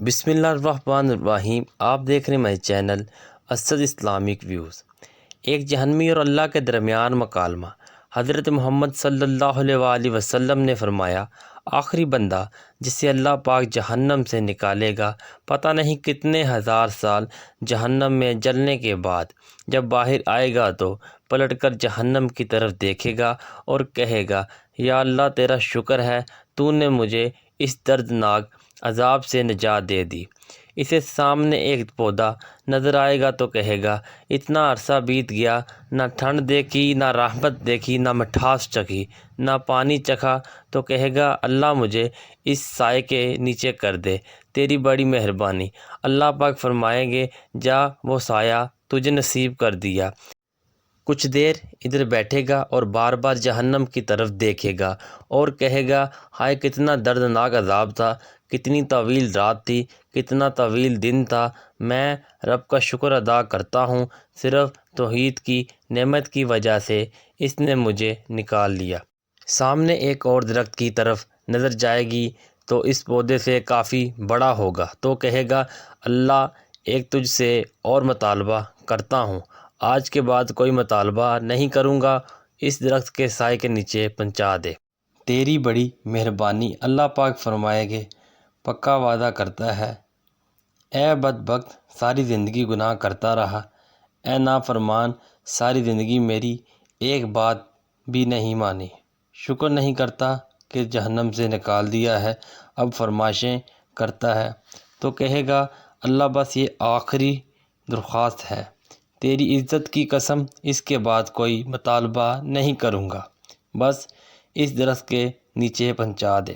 بسم اللہ الرحمن الرحیم۔ آپ دیکھ رہے ہیں میرے چینل اسد اسلامک ویوز۔ ایک جہنمی اور اللہ کے درمیان مکالمہ۔ حضرت محمد صلی اللہ علیہ وآلہ وسلم نے فرمایا، آخری بندہ جسے اللہ پاک جہنم سے نکالے گا، پتہ نہیں کتنے ہزار سال جہنم میں جلنے کے بعد جب باہر آئے گا تو پلٹ کر جہنم کی طرف دیکھے گا اور کہے گا، یا اللہ تیرا شکر ہے تو نے مجھے اس دردناک عذاب سے نجات دے دی۔ اسے سامنے ایک پودا نظر آئے گا تو کہے گا، اتنا عرصہ بیت گیا، نہ ٹھنڈ دیکھی، نہ رحمت دیکھی، نہ مٹھاس چکھی، نہ پانی چکھا، تو کہے گا، اللہ مجھے اس سائے کے نیچے کر دے، تیری بڑی مہربانی۔ اللہ پاک فرمائیں گے، جا وہ سایہ تجھے نصیب کر دیا۔ کچھ دیر ادھر بیٹھے گا اور بار بار جہنم کی طرف دیکھے گا اور کہے گا، ہائے کتنا دردناک عذاب تھا، کتنی طویل رات تھی، کتنا طویل دن تھا۔ میں رب کا شکر ادا کرتا ہوں، صرف توحید کی نعمت کی وجہ سے اس نے مجھے نکال لیا۔ سامنے ایک اور درخت کی طرف نظر جائے گی تو اس پودے سے کافی بڑا ہوگا تو کہے گا، اللہ ایک تجھ سے اور مطالبہ کرتا ہوں، آج کے بعد کوئی مطالبہ نہیں کروں گا، اس درخت کے سائے کے نیچے پہنچا دے، تیری بڑی مہربانی۔ اللہ پاک فرمائیں گے، پکا وعدہ کرتا ہے، اے بدبخت ساری زندگی گناہ کرتا رہا، اے نافرمان ساری زندگی میری ایک بات بھی نہیں مانی، شکر نہیں کرتا کہ جہنم سے نکال دیا ہے، اب فرمائشیں کرتا ہے، تو کہے گا، اللہ بس یہ آخری درخواست ہے، تیری عزت کی قسم اس کے بعد کوئی مطالبہ نہیں کروں گا، بس اس درخت کے نیچے پہنچا دے۔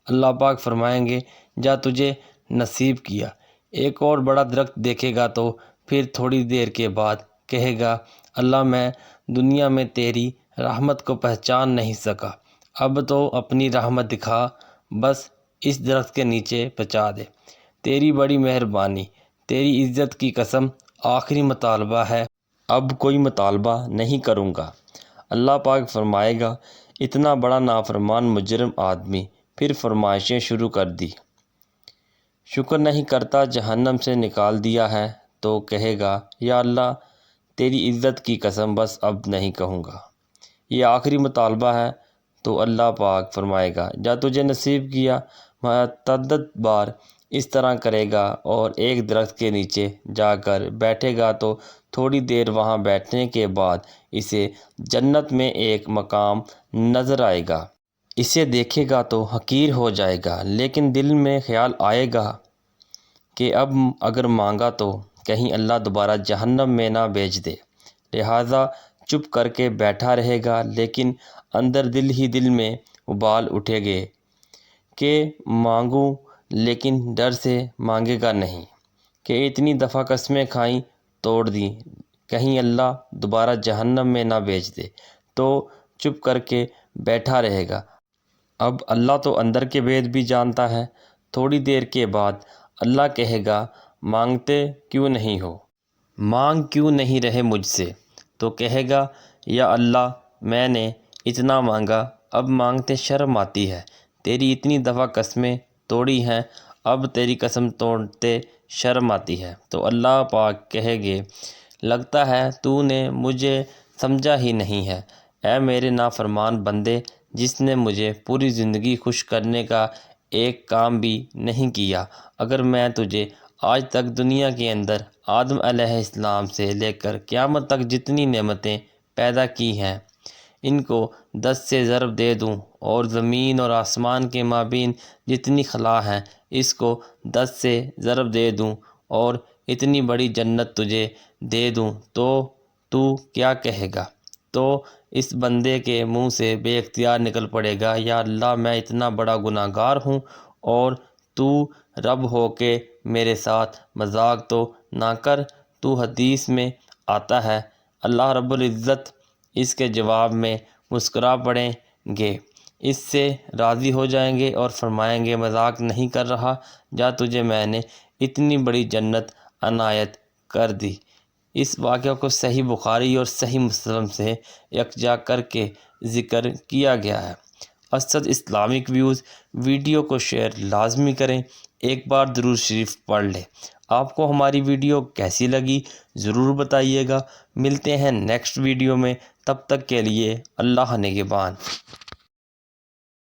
اللہ پاک فرمائیں گے، جا تجھے نصیب کیا۔ ایک اور بڑا درخت دیکھے گا تو پھر تھوڑی دیر کے بعد کہے گا، اللہ میں دنیا میں تیری رحمت کو پہچان نہیں سکا، اب تو اپنی رحمت دکھا، بس اس درخت کے نیچے پہنچا دے، تیری بڑی مہربانی، تیری عزت کی قسم آخری مطالبہ ہے، اب کوئی مطالبہ نہیں کروں گا۔ اللہ پاک فرمائے گا، اتنا بڑا نافرمان مجرم آدمی، پھر فرمائشیں شروع کر دی، شکر نہیں کرتا جہنم سے نکال دیا ہے، تو کہے گا، یا اللہ تیری عزت کی قسم بس اب نہیں کہوں گا، یہ آخری مطالبہ ہے، تو اللہ پاک فرمائے گا، جا تجھے نصیب کیا۔ متعدد بار اس طرح کرے گا اور ایک درخت کے نیچے جا کر بیٹھے گا تو تھوڑی دیر وہاں بیٹھنے کے بعد اسے جنت میں ایک مقام نظر آئے گا۔ اسے دیکھے گا تو حقیر ہو جائے گا، لیکن دل میں خیال آئے گا کہ اب اگر مانگا تو کہیں اللہ دوبارہ جہنم میں نہ بھیج دے، لہٰذا چپ کر کے بیٹھا رہے گا، لیکن اندر دل ہی دل میں ابال اٹھے گے کہ مانگوں، لیکن ڈر سے مانگے گا نہیں، کہ اتنی دفعہ قسمیں کھائیں توڑ دیں، کہیں اللہ دوبارہ جہنم میں نہ بھیج دے، تو چپ کر کے بیٹھا رہے گا۔ اب اللہ تو اندر کے بھید بھی جانتا ہے۔ تھوڑی دیر کے بعد اللہ کہے گا، مانگتے کیوں نہیں ہو، مانگ کیوں نہیں رہے مجھ سے، تو کہے گا، یا اللہ میں نے اتنا مانگا، اب مانگتے شرم آتی ہے، تیری اتنی دفعہ قسمیں توڑی ہیں، اب تیری قسم توڑتے شرم آتی ہے، تو اللہ پاک کہے گے، لگتا ہے تو نے مجھے سمجھا ہی نہیں ہے، اے میرے نافرمان بندے، جس نے مجھے پوری زندگی خوش کرنے کا ایک کام بھی نہیں کیا، اگر میں تجھے آج تک دنیا کے اندر آدم علیہ السلام سے لے کر قیامت تک جتنی نعمتیں پیدا کی ہیں، ان کو 10 سے ضرب دے دوں اور زمین اور آسمان کے مابین جتنی خلا ہے اس کو 10 سے ضرب دے دوں اور اتنی بڑی جنت تجھے دے دوں، تو تو کیا کہے گا؟ تو اس بندے کے منہ سے بے اختیار نکل پڑے گا، یا اللہ میں اتنا بڑا گناہ گار ہوں اور تو رب ہو کے میرے ساتھ مذاق تو نہ کر۔ تو حدیث میں آتا ہے، اللہ رب العزت اس کے جواب میں مسکرا پڑیں گے، اس سے راضی ہو جائیں گے اور فرمائیں گے، مذاق نہیں کر رہا، جا تجھے میں نے اتنی بڑی جنت عنایت کر دی۔ اس واقعہ کو صحیح بخاری اور صحیح مسلم سے یکجا کر کے ذکر کیا گیا ہے۔ اسد اسلامک ویوز ویڈیو کو شیئر لازمی کریں ایک بار درود شریف پڑھ لیں۔ آپ کو ہماری ویڈیو کیسی لگی ضرور بتائیے گا۔ ملتے ہیں نیکسٹ ویڈیو میں، تب تک کے لیے اللہ نگہبان۔